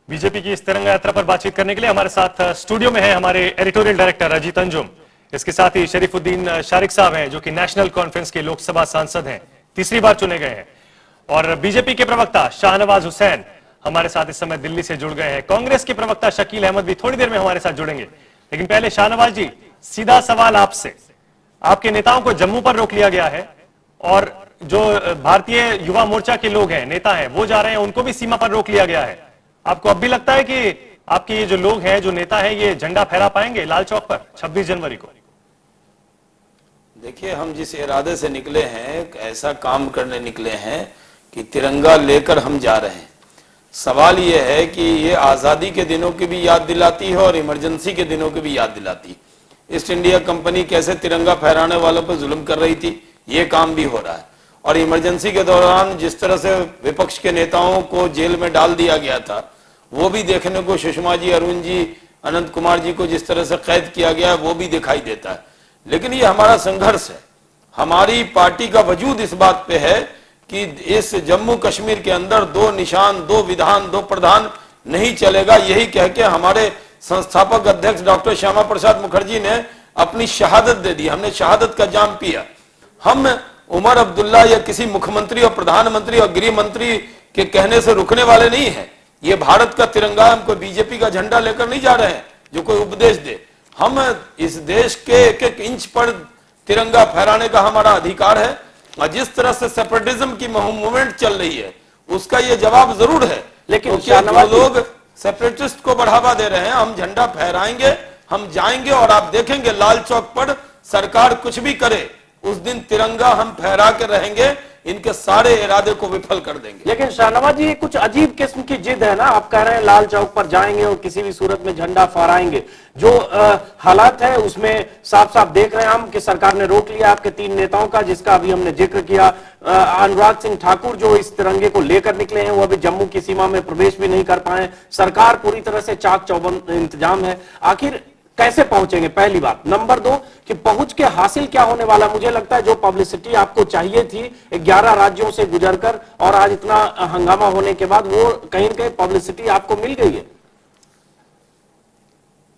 BJP की इस तिरंगा यात्रा पर बातचीत करने के लिए हमारे साथ स्टूडियो में है हमारे एडिटोरियल डायरेक्टर अजीत अंजुम। इसके साथ ही शरीफुद्दीन शारिक साहब हैं जो कि नेशनल कॉन्फ्रेंस के लोकसभा सांसद हैं, तीसरी बार चुने गए हैं। और बीजेपी के प्रवक्ता शाहनवाज हुसैन हमारे साथ इस समय दिल्ली से जुड़ गए हैं। कांग्रेस के प्रवक्ता शकील अहमद भी थोड़ी देर में हमारे साथ जुड़ेंगे। लेकिन पहले शाहनवाज जी, सीधा सवाल आपसे। आपके नेताओं को जम्मू पर रोक लिया गया है और जो भारतीय युवा मोर्चा के लोग हैं, नेता हैं, वो जा रहे हैं, उनको भी सीमा पर रोक लिया गया है। आपको अब भी लगता है कि आपके ये जो लोग हैं, जो नेता हैं, ये झंडा फहरा पाएंगे लाल चौक पर 26 जनवरी को? देखिए, हम जिस इरादे से निकले हैं, ऐसा काम करने निकले हैं कि तिरंगा लेकर हम जा रहे हैं। सवाल यह है कि ये आजादी के दिनों की भी याद दिलाती है और इमरजेंसी के दिनों की भी याद दिलाती है। ईस्ट इंडिया कंपनी कैसे तिरंगा फहराने वालों पर जुल्म कर रही थी, ये काम भी हो रहा है। और इमरजेंसी के दौरान जिस तरह से विपक्ष के नेताओं को जेल में डाल दिया गया था, वो भी देखने को, सुषमा जी, अरुण जी, अनंत कुमार जी को जिस तरह से कैद किया गया है, वो भी दिखाई देता है। लेकिन ये हमारा संघर्ष है। हमारी पार्टी का वजूद इस बात पे है कि इस जम्मू कश्मीर के अंदर दो निशान, दो विधान, दो प्रधान नहीं चलेगा। यही कह के हमारे संस्थापक अध्यक्ष डॉक्टर श्यामा प्रसाद मुखर्जी ने अपनी शहादत दे दी। हमने शहादत का जाम पिया। हम उमर अब्दुल्ला या किसी मुख्यमंत्री और प्रधानमंत्री और गृह मंत्री के कहने से रुकने वाले नहीं है। ये भारत का तिरंगा, हम कोई बीजेपी का झंडा लेकर नहीं जा रहे हैं जो कोई उपदेश दे। हम इस देश के एक एक इंच पर तिरंगा फहराने का हमारा अधिकार है। और जिस तरह से सेपरेटिज्म की मूवमेंट चल रही है, उसका ये जवाब जरूर है। लेकिन जो लोग सेपरेटिस्ट को बढ़ावा दे रहे हैं, हम झंडा फहराएंगे, हम जाएंगे और आप देखेंगे लाल चौक पर सरकार कुछ भी करे, उस दिन तिरंगा हम फहरा के रहेंगे। इनके सारे इरादे को विफल कर देंगे। लेकिन शाहनवाज जी, कुछ अजीब किस्म की जिद है ना। आप कह रहे हैं लाल चौक पर जाएंगे और किसी भी सूरत में झंडा फहराएंगे। जो हालात है उसमें साफ साफ देख रहे हैं हम कि सरकार ने रोक लिया आपके 3 नेताओं का, जिसका अभी हमने जिक्र किया। अनुराग सिंह ठाकुर जो इस तिरंगे को लेकर निकले हैं, वो अभी जम्मू की सीमा में प्रवेश भी नहीं कर पाए। सरकार पूरी तरह से चाक चौबंद इंतजाम है। आखिर कैसे पहुंचेंगे? पहली बात। नंबर 2 कि पहुंच के हासिल क्या होने वाला? मुझे लगता है जो पब्लिसिटी आपको चाहिए थी 11 राज्यों से गुजरकर और आज इतना हंगामा होने के बाद, वो कहीं न कहीं पब्लिसिटी आपको मिल गई है।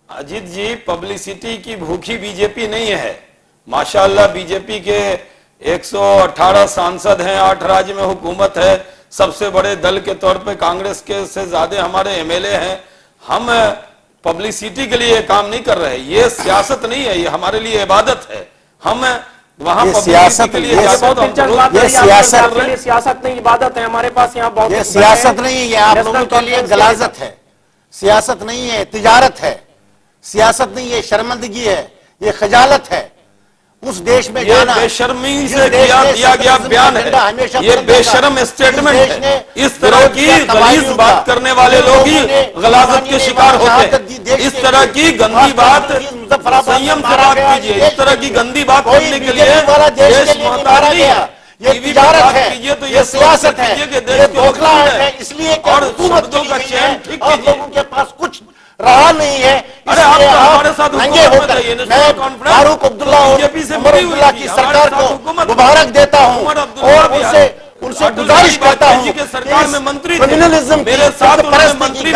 अजीत जी, पब्लिसिटी की भूखी बीजेपी नहीं है। माशाअल्लाह बीजेपी के 118 सांसद हैं, 8 राज्य में हुकूमत है। सबसे बड़े दल के तौर पे कांग्रेस के से ज्यादा हमारे एमएलए हैं। हम पब्लिसिटी के लिए काम नहीं कर रहे। ये सियासत नहीं है, ये हमारे लिए इबादत है। हम वहां सियासत के लिए सियासत नहीं, इबादत है। हमारे पास यहाँ बहुत सियासत नहीं है, ये आप लोगों के लिए गलाजत है। सियासत नहीं है, तिजारत है। सियासत नहीं है, शर्मिंदगी है, ये खजालत है। उस देश में जाना, बेशर्मी से दिया गया बयान है, ये बेशर्म स्टेटमेंट है। इस तरह की गलीज बात करने वाले लोग ही गलाजत के शिकार होते हैं। इस तरह की गंदी बात संयम से बात कीजिए। इस तरह की गंदी बात करने के लिए देश मोहताज नहीं है। ये तिजारत है, तो ये सियासत है, ये धोखा है। इसलिए और शब्दों का चयन ठीक कीजिए। लोगों के पास कुछ रहा नहीं है। अरे आप हमारे साथ नंगे होकर मैं फारूक अब्दुल्ला और उमर अब्दुल्ला की सरकार को मुबारक देता हूं और उनसे गुजारिश करता हूं कि सरकार में मंत्री मेरे साथ मंत्री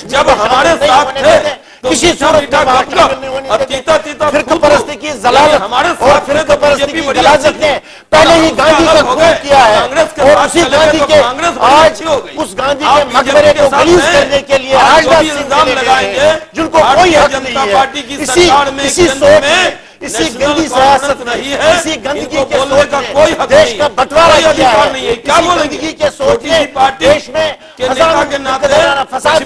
जब हमारे साथ थे किसी सूरत फिरकपरस्ती की जलालत और फिरकपरस्ती की गलाजत ने पहले ही गांधी का खून किया है। और उसी गांधी के आज उस गांधी के मकबरे को गलीज करने के लिए राजनाथ सिंह लगाएंगे, जिनको कोई हक नहीं है। इसी सोच में, इसी गंदी सियासत नहीं है, इसी गंदगी के सोच में देश का बंटवारा किया है। क्या गंदगी के सोच में देश में फसाद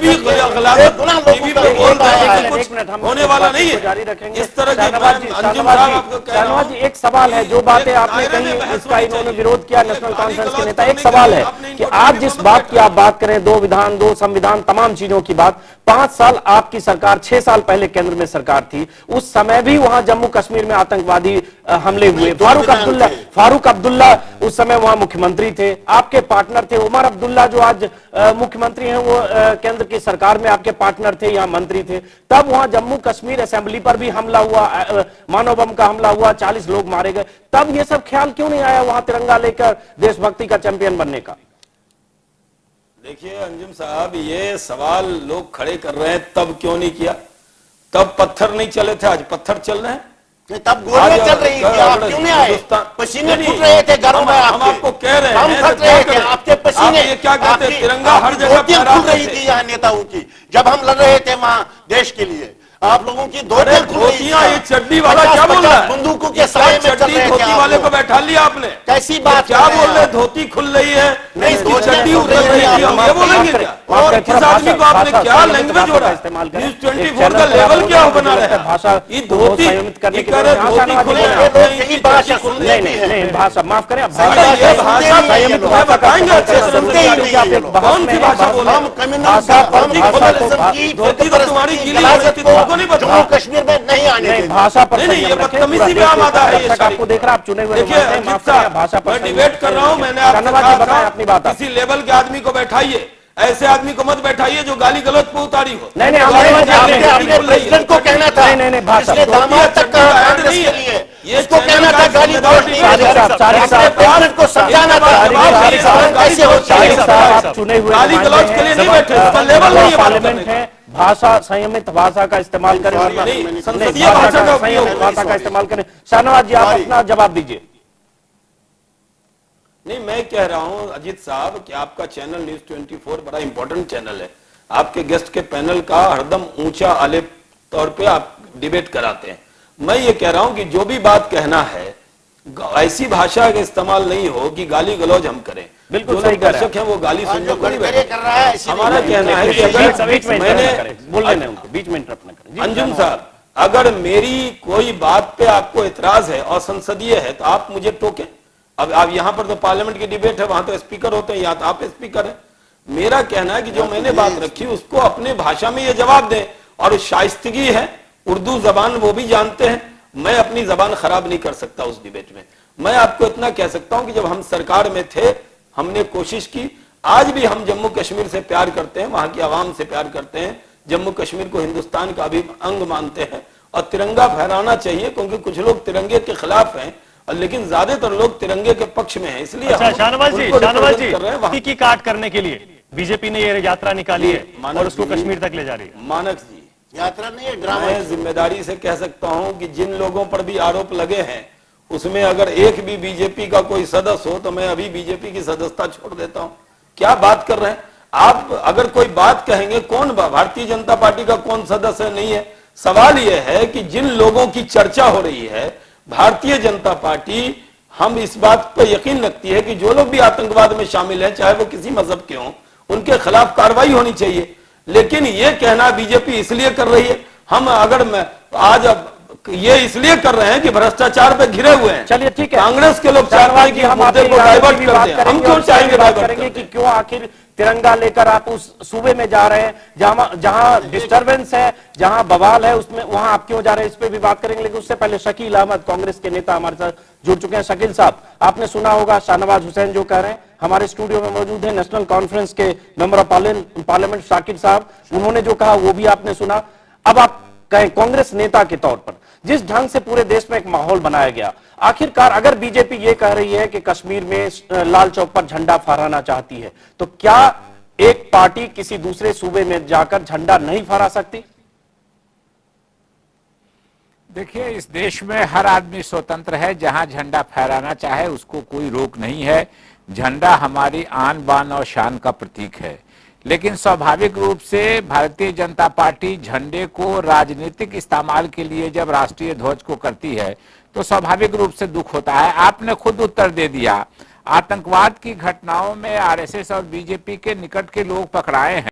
होने वाला नहीं है। जारी रखेंगे। इस तरह की शाहनवाज जी, एक सवाल है जो बातें आपने कही, इसका इन्होंने विरोध किया नेशनल कॉन्फ्रेंस के नेता। एक सवाल है कि आज जिस बात की आप बात करें, 2 विधान, 2 संविधान, तमाम चीजों की बात, 5 साल आपकी सरकार, 6 साल पहले केंद्र में सरकार थी, उस समय भी वहां जम्मू कश्मीर में आतंकवादी हमले हुए। फारूक अब्दुल्ला उस समय वहां मुख्यमंत्री थे, आपके पार्टनर थे। उमर अब्दुल्ला जो आज मुख्यमंत्री हैं, वो केंद्र की सरकार में आपके पार्टनर थे, यहाँ मंत्री थे। तब वहां जम्मू कश्मीर असेंबली पर भी हमला हुआ, मानव बम का हमला हुआ, 40 लोग मारे गए। तब ये सब ख्याल क्यों नहीं आया वहां तिरंगा लेकर देशभक्ति का चैंपियन बनने का? देखिए अंजुम साहब, ये सवाल लोग खड़े कर रहे हैं, तब क्यों नहीं किया? तब पत्थर नहीं चले थे, आज पत्थर चल रहे हैं। नहीं, तब गोलियां चल रही थी, आप क्यों नहीं आए? पसीने फूट रहे थे घरों में, हम आपको कह रहे हैं, हम फट रहे थे, आपके पसीने, ये क्या कहते हैं, तिरंगा हर जगह धोतियां खुल रही थी यहाँ नेताओं की, जब हम लड़ रहे थे वहां देश के लिए। आप लोगों की धोतियां खुल रही थी। ये चड्डी वाला क्या बोल रहा है? बंदूकों के साए में चल रहे थे धोती वाले को बैठा लिया आपने, कैसी बात क्या बोल रहे हैं? धोती खुल रही है, नहीं, इसकी चड्डी उतर रही है, हम ये बोलेंगे क्या? और किस आदमी को आपने क्या लैंग्वेज हो रहा है? न्यूज़ 24 का लेवल क्या बना रहा है? भाषा ये धोती संयमित करने के लिए धोती खुल रही है, यही भाषा सुन नहीं नहीं नहीं, भाषा माफ करें, ये भाषा संयमित मैं भाषा का बताएंगे अच्छे से, सुनते ही नहीं आप एक लोग। बहस कौन में सी हैं, भाषा बोल रहे हम हैं? कम्युनल भाषा की धोती तो तुम्हारी गीली हो रही थी, तुमको नहीं पता? जम्मू कश्मीर में नहीं आने नहीं, देंगे। भाषा पर नहीं, संयम ये रखें, बदतमीजी पूरा पे देश आमादा है ये तक सारी। आपको देख रहा, आप चुने हुए देखिए नुमाइंदे हैं, अजीत माफ करें, भाषा साहब, पर मैं संयम डिबेट कर रहा हूं, मैंने आपसे धन्यवाद जी, कहा बताएं था, अपनी बात आप। किसी लेवल के आदमी को बैठाइए, ऐसे आदमी को मत बैठाइए जो गाली गलौज पे उतारी हो। नहीं, नहीं, गाली हमारे गलौज आपने- पे आपने बोल रही है। प्रेसिडेंट को कहना था, नहीं, नहीं, नहीं, भाषा इसलिए दामाद तक कहा कांग्रेस नहीं के है। लिए, ये उसको कहना था गाली गलौज नहीं शारिक करेगा। साहब, शारिक साहब, अपने प्रेसिडेंट को समझाना था, शारिक साहब, कैसे होता है। शारिक साहब, आप चुने हुए गाली नुमाइंदे गलौज के लिए हैं, नहीं बैठे, उसका लेवल नहीं है बात पार्लियामेंट करने का। है, भाषा संयमित भाषा का इस्तेमाल करें, वरना- नहीं, नहीं, संसदीय भाषा का उपयोग संयमित भाषा का इस्तेमाल करें। शाहनवाज जी, आप सॉरी। अपना जवाब दीजिए। नहीं, मैं कह रहा हूं अजीत साहब कि आपका चैनल न्यूज़ 24 बड़ा इंपॉर्टेंट चैनल है। आपके गेस्ट के पैनल का हरदम ऊंचा आले तौर पे आप डिबेट कराते हैं। मैं ये कह रहा हूं कि जो भी बात कहना है, ऐसी भाषा का इस्तेमाल नहीं हो कि गाली गलौज हम करें। बिल्कुल जो सही लोग कह रहे हैं। दर्शक हैं वो गाली सुनने जो को नहीं गड़बड़े बैठे। कर रहा है, इसीलिए हमारा कहना है कि बीच अगर में इंटरप्ट मैंने न करें, बोलने दें उनको, बीच में इंटरप्ट न करें। जी, अंजुम साहब, अगर मेरी कोई बात पे आपको इतराज है और संसदीय है तो आप मुझे टोकें। अब आप यहाँ पर तो पार्लियामेंट की डिबेट है, वहां तो स्पीकर होते हैं, यहाँ तो आप स्पीकर हैं। मेरा कहना है कि जो मैंने बात रखी उसको अपने भाषा में ये जवाब दें, और शाइस्तगी है, उर्दू जबान वो भी जानते हैं, मैं अपनी जबान खराब नहीं कर सकता उस डिबेट में। मैं आपको इतना कह सकता हूं कि जब हम सरकार में थे हमने कोशिश की, आज भी हम जम्मू कश्मीर से प्यार करते हैं, वहां की आवाम से प्यार करते हैं, जम्मू कश्मीर को हिंदुस्तान का भी अंग मानते हैं और तिरंगा फहराना चाहिए, क्योंकि कुछ लोग तिरंगे के खिलाफ हैं लेकिन ज्यादातर लोग तिरंगे के पक्ष में हैं, इसलिए अच्छा, हम शाहनवाज जी, उनको शाहनवाज represent कर रहे हैं। जी, वहां की काट करने के लिए बीजेपी ने ये यात्रा निकाली है मानक और उसको जी, कश्मीर तक ले जा रही है। मानक जी, यात्रा नहीं है, ड्रामा है। मैं जिम्मेदारी से कह सकता हूं कि जिन लोगों पर भी आरोप लगे हैं उसमें अगर एक भी बीजेपी का कोई सदस्य हो तो मैं अभी बीजेपी की सदस्यता छोड़ देता हूं। क्या बात कर रहे हैं आप? अगर कोई बात कहेंगे, कौन भारतीय जनता पार्टी का कौन सदस्य नहीं है? सवाल यह है कि जिन लोगों की चर्चा हो रही है, भारतीय जनता पार्टी हम इस बात पर यकीन रखती है कि जो लोग भी आतंकवाद में शामिल हैं, चाहे वो किसी मजहब के हों, उनके खिलाफ कार्रवाई होनी चाहिए। लेकिन ये कहना बीजेपी इसलिए कर रही है, हम अगर मैं आज अब ये इसलिए कर रहे हैं कि भ्रष्टाचार पे घिरे हुए हैं। चलिए ठीक है, कांग्रेस के लोग चाहते हैं कि हम मुद्दे को डाइवर्ट कर दें। हम क्यों चाहेंगे बात डाइवर्ट करेंगे कि क्यों आखिर तिरंगा लेकर आप उस सूबे में जा रहे हैं जहां डिस्टरबेंस है, जहां बवाल है, उसमें वहां आप क्यों जा रहे हैं, इस पे भी बात करेंगे। लेकिन उससे पहले शकील अहमद, कांग्रेस के नेता, हमारे साथ जुड़ चुके हैं। शकील साहब, आपने सुना होगा शाहनवाज हुसैन जो कह रहे हैं, हमारे स्टूडियो में मौजूद है नेशनल कॉन्फ्रेंस के मेंबर ऑफ पार्लियामेंट शाकिर साहब, उन्होंने जो कहा वो भी आपने सुना। अब आप कहें कांग्रेस नेता के तौर पर जिस ढंग से पूरे देश में एक माहौल बनाया गया, आखिरकार अगर बीजेपी ये कह रही है कि कश्मीर में लाल चौक पर झंडा फहराना चाहती है, तो क्या एक पार्टी किसी दूसरे सूबे में जाकर झंडा नहीं फहरा सकती? देखिए, इस देश में हर आदमी स्वतंत्र है, जहां झंडा फहराना चाहे उसको कोई रोक नहीं है। झंडा हमारी आन बान और शान का प्रतीक है, लेकिन स्वाभाविक रूप से भारतीय जनता पार्टी झंडे को राजनीतिक इस्तेमाल के लिए जब राष्ट्रीय ध्वज को करती है तो स्वाभाविक रूप से दुख होता है। आपने खुद उत्तर दे दिया, आतंकवाद की घटनाओं में आरएसएस और बीजेपी के निकट के लोग पकड़ाए हैं।